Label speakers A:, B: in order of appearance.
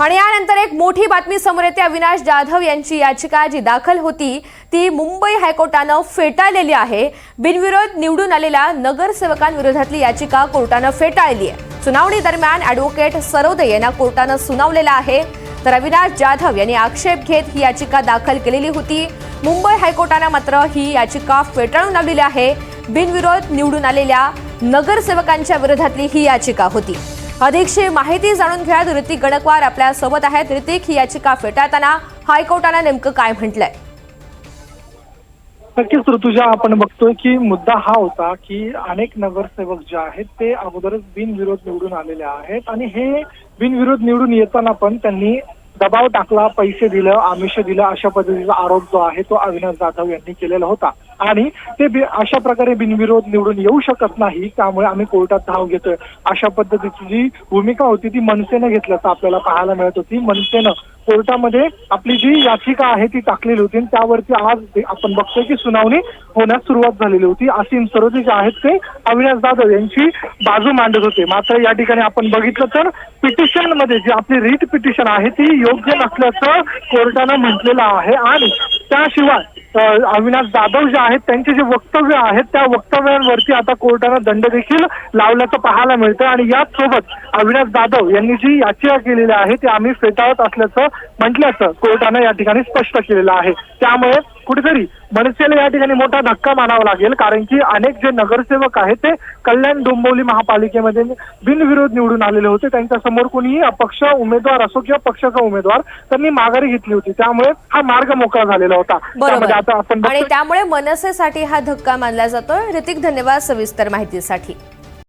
A: आणि यानंतर एक मोठी बातमी समोर येते। अविनाश जाधव यांची याचिका जी दाखल होती ती मुंबई हायकोर्टाने फेटाळलेली आहे। बिनविरोध निवडून आलेल्या नगरसेवकांविरोधातली याचिका कोर्टाने फेटाळली आहे। सुनावणी दरम्यान ॲडव्होकेट सरोदे यांना कोर्टाने सुनावलेलं आहे। तर अविनाश जाधव यांनी आक्षेप घेत ही याचिका दाखल केलेली होती। मुंबई हायकोर्टाने मात्र ही याचिका फेटाळून लावलेली आहे। बिनविरोध निवडून आलेल्या नगरसेवकांच्या विरोधातली ही याचिका होती। अधिकची माहिती जाणून घ्या, ऋतिक गणकवार आपल्या सोबत आहेत। ऋतिक, ही याचिका फेटाळताना हायकोर्टाने नेमकं काय म्हटलंय?
B: नक्कीच ऋतुजा, आपण बघतोय की मुद्दा हा होता की अनेक नगरसेवक जे आहेत ते अगोदरच बिनविरोध निवडून आलेले आहेत आणि हे बिनविरोध निवडून येताना पण त्यांनी दबाव टाकला, पैसे दिलं, आमिष दिलं, अशा पद्धतीचा आरोप जो आहे तो अविनाश जाधव यांनी केलेला होता आणि ते अशा प्रकारे बिनविरोध निवडून येऊ शकत नाही, त्यामुळे आम्ही कोर्टात धाव घेतोय अशा पद्धतीची जी भूमिका होती ती मनसेने घेतल्याचं आपल्याला पाहायला मिळत होती। मनसेनं कोर्टामध्ये आपली जी याचिका आहे ती टाकलेली होती, त्यावरती आज आपण बघतोय की सुनावणी होण्यास सुरुवात झालेली होती। असीम सरोदे जे आहेत ते अविनाश जाधव यांची बाजू मांडत होते। मात्र या ठिकाणी आपण बघितलं तर पिटिशन मध्ये जी आपली रीट पिटिशन आहे ती योग्य नसल्याचं कोर्टानं म्हटलेलं आहे आणि त्याशिवाय अविनाश जाधव जे आहेत त्यांचे जे वक्तव्य आहेत त्या वक्तव्यांवरती आता कोर्टानं दंड देखील लावल्याचं पाहायला मिळतं आणि याच सोबत अविनाश जाधव यांनी जी याचिका केलेली आहे ती आम्ही फेटाळत असल्याचं म्हटल्याचं कोर्टानं या ठिकाणी स्पष्ट केलेलं आहे। त्यामुळे कुठेतरी मनसेला या ठिकाणी मोठा धक्का मानावा लागेल, कारण की अनेक जे नगरसेवक आहेत ते कल्याण डोंबिवली महापालिकेमध्ये बिनविरोध निवडून आलेले होते। त्यांच्या समोर कोणीही अपक्ष उमेदवार असो किंवा पक्षाचा उमेदवार त्यांनी माघारी घेतली होती, त्यामुळे हा मार्ग मोकळा झालेला होता।
A: आणि त्यामुळे मनसेसाठी हा धक्का मानला जातोय। ऋतिक, धन्यवाद सविस्तर माहितीसाठी।